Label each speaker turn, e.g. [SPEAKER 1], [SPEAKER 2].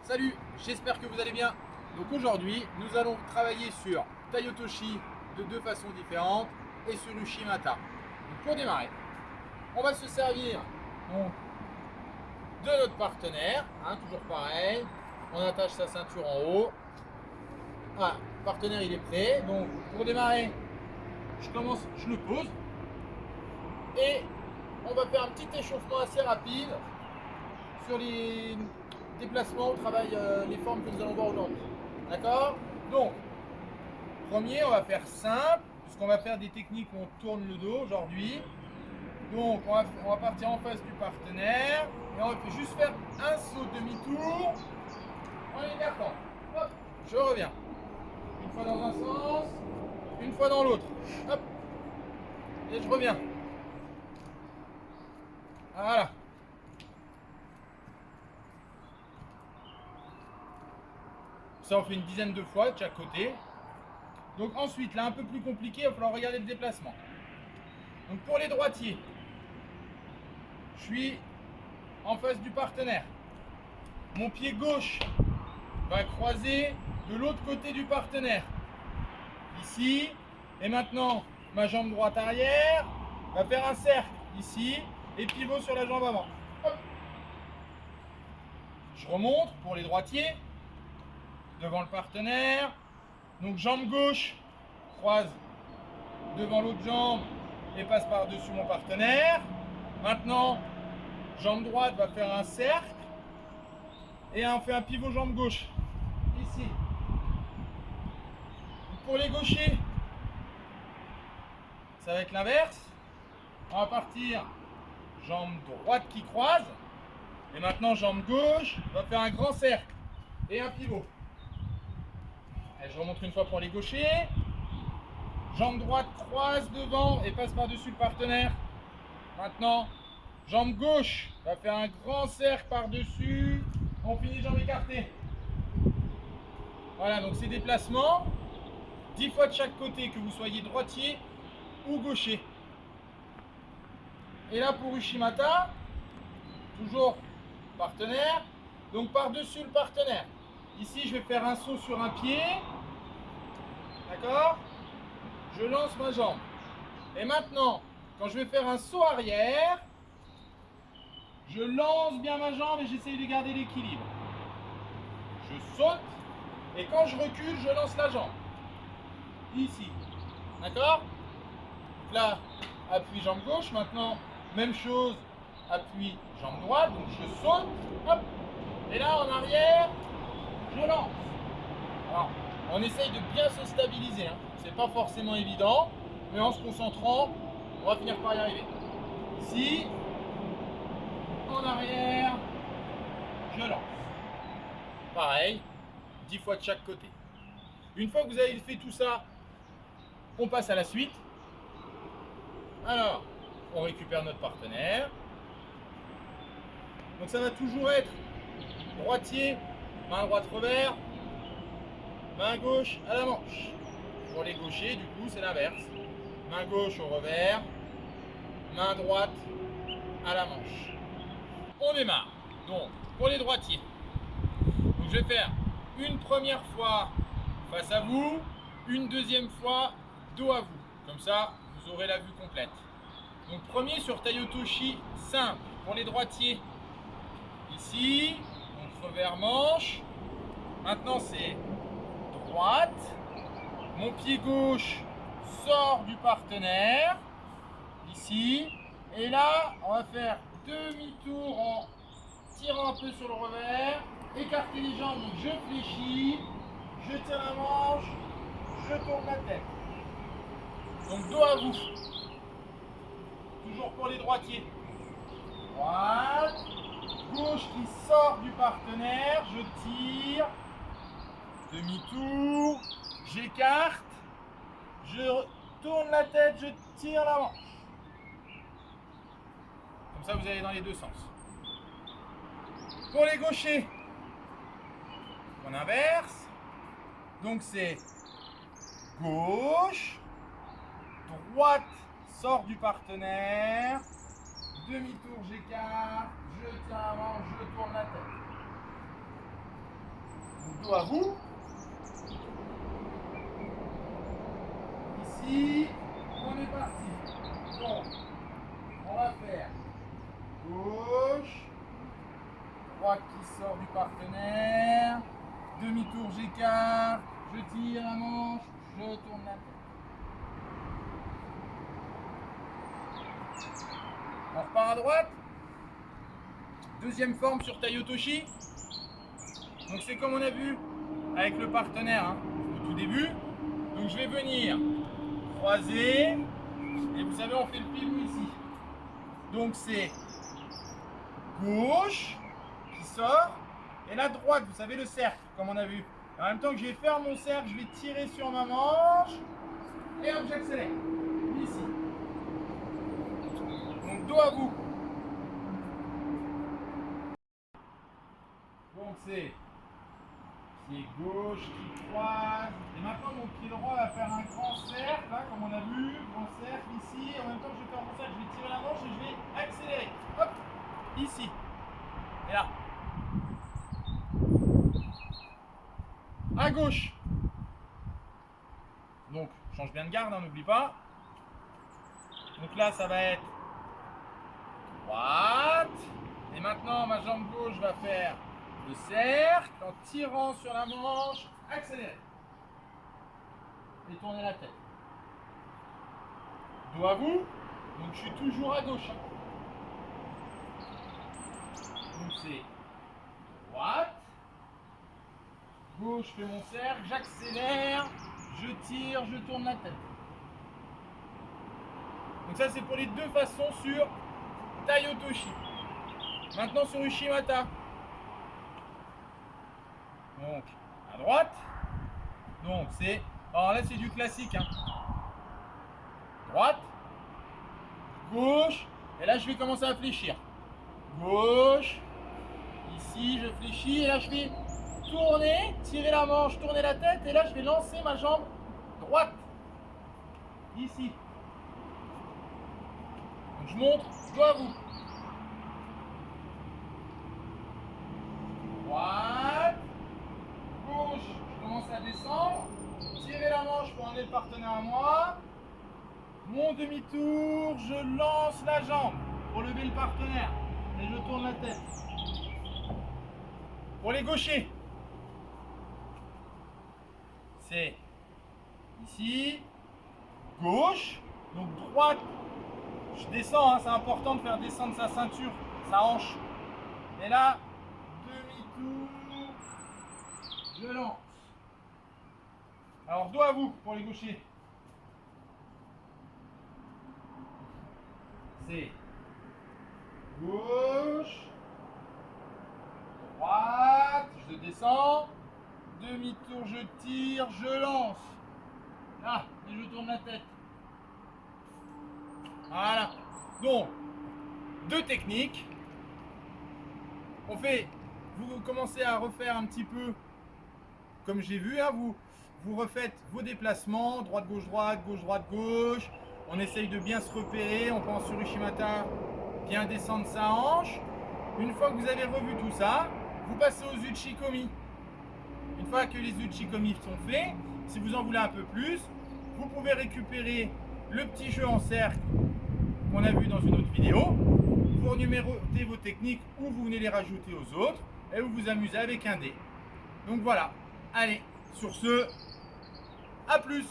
[SPEAKER 1] Salut, j'espère que vous allez bien. Donc aujourd'hui, nous allons travailler sur Tai Otoshi de deux façons différentes et sur Ushimata. Donc pour démarrer, on va se servir donc, de notre partenaire, toujours pareil. On attache sa ceinture en haut. Ah, le partenaire il est prêt. Donc pour démarrer, je le pose et on va faire un petit échauffement assez rapide sur les déplacements au travail, les formes que nous allons voir aujourd'hui. D'accord? Donc, premier, on va faire simple, puisqu'on va faire des techniques où on tourne le dos aujourd'hui. Donc, on va partir en face du partenaire et on va juste faire un saut demi-tour en écartant. Hop, je reviens. Une fois dans un sens, une fois dans l'autre. Hop, et je reviens. Voilà. Ça, on fait une dizaine de fois de chaque côté. Donc ensuite, là un peu plus compliqué, il va falloir regarder le déplacement. Donc pour les droitiers, je suis en face du partenaire. Mon pied gauche va croiser de l'autre côté du partenaire. Ici. Et maintenant, ma jambe droite arrière va faire un cercle ici et pivot sur la jambe avant. Hop. Je remonte pour les droitiers devant le partenaire. Donc jambe gauche croise devant l'autre jambe et passe par-dessus mon partenaire. Maintenant, jambe droite va faire un cercle et on fait un pivot jambe gauche ici. Pour les gauchers, ça va être l'inverse. On va partir jambe droite qui croise et maintenant jambe gauche va faire un grand cercle et un pivot. Et je remonte une fois pour les gauchers. Jambe droite croise devant et passe par-dessus le partenaire. Maintenant, jambe gauche va faire un grand cercle par-dessus. On finit jambe écartée. Voilà, donc ces déplacements, 10 fois de chaque côté, que vous soyez droitier ou gaucher. Et là pour Ushimata, toujours partenaire, donc par-dessus le partenaire. Ici, je vais faire un saut sur un pied. D'accord? Je lance ma jambe. Et maintenant, quand je vais faire un saut arrière, je lance bien ma jambe et j'essaye de garder l'équilibre. Je saute et quand je recule, je lance la jambe. Ici. D'accord? Là, appui jambe gauche. Maintenant, même chose, appui jambe droite. Donc je saute. Hop. Et là, en arrière, je lance. Alors, on essaye de bien se stabiliser. C'est pas forcément évident, mais en se concentrant, on va finir par y arriver. Ici, en arrière, je lance. Pareil, 10 fois de chaque côté. Une fois que vous avez fait tout ça, on passe à la suite. Alors, on récupère notre partenaire. Donc ça va toujours être droitier, main droite revers, main gauche à la manche. Pour les gauchers, du coup, c'est l'inverse. Main gauche au revers, main droite à la manche. On démarre. Donc, pour les droitiers, donc je vais faire une première fois face à vous, une deuxième fois dos à vous. Comme ça, vous aurez la vue complète. Donc, premier sur Tai Otoshi simple. Pour les droitiers, ici, donc revers manche. Maintenant, c'est droite. Mon pied gauche sort du partenaire, ici. Et là, on va faire demi-tour en tirant un peu sur le revers, écarter les jambes, donc je fléchis, je tire la manche, je tourne la tête. Donc dos à vous. Toujours pour les droitiers. Droite, gauche qui sort du partenaire, je tire, demi-tour, j'écarte, je tourne la tête, je tire la manche. Comme ça, vous allez dans les deux sens. Pour les gauchers, on inverse. Donc c'est gauche, droite sort du partenaire, demi-tour j'écarte, je tiens la manche, je tourne la tête. dos à vous. Ici, on est parti. Donc, on va faire gauche, droite qui sort du partenaire, demi-tour j'écarte, je tire la manche, je tourne la tête. On repart à droite. Deuxième forme sur Tai-Otoshi. Donc c'est comme on a vu avec le partenaire hein, au tout début. Donc je vais venir croiser. Et vous savez, on fait le pivot ici. Donc c'est gauche qui sort. Et la droite, vous savez, le cercle, comme on a vu. En même temps que je vais faire mon cercle, je vais tirer sur ma manche. Et hop, j'accélère. Ici. Donc dos à vous. Donc c'est gauche qui croise. Et maintenant mon pied droit va faire un grand cercle, là, comme on a vu. Grand cercle ici. En même temps que je vais faire mon cercle, je vais tirer la manche et je vais accélérer. Hop, ici. Et là. À gauche. Donc, change bien de garde, hein, n'oublie pas. Donc là, ça va être droite. Et maintenant, ma jambe gauche va faire le cercle en tirant sur la manche, accélérer. Et tourner la tête. Dos à vous. Donc je suis toujours à gauche. Donc c'est droite. Gauche, je fais mon cercle, j'accélère, je tire, je tourne la tête. Donc ça c'est pour les deux façons sur Tai-Otoshi. Maintenant sur Ushimata. Donc à droite. Donc c'est. Alors là c'est du classique. Hein. Droite. Gauche. Et là je vais commencer à fléchir. Gauche. Ici je fléchis. Et là je vais tourner, tirer la manche, tourner la tête. Et là je vais lancer ma jambe droite. Ici. Donc je montre, dos à vous. Droite. Gauche, je commence à descendre. Tirer la manche pour emmener le partenaire à moi. Mon demi-tour, je lance la jambe pour lever le partenaire. Et je tourne la tête. Pour les gauchers, c'est ici, gauche, donc droite. Je descends, hein, c'est important de faire descendre sa ceinture, sa hanche. Et là, demi-tour, je lance. Alors dos à vous pour les gauchers. C'est gauche, droite, je descends, demi-tour, je tire, je lance. Là, et je tourne la tête. Voilà. Donc, deux techniques. On fait, vous commencez à refaire un petit peu comme j'ai vu, hein, vous refaites vos déplacements, droite, gauche, gauche. On essaye de bien se repérer, on pense sur Ushimata, bien descendre sa hanche. Une fois que vous avez revu tout ça, vous passez aux Uchikomi. Une fois que les Uchikomi sont faits, si vous en voulez un peu plus, vous pouvez récupérer le petit jeu en cercle qu'on a vu dans une autre vidéo. Vous numérotez vos techniques ou vous venez les rajouter aux autres et vous vous amusez avec un dé. Donc voilà, allez, sur ce, à plus!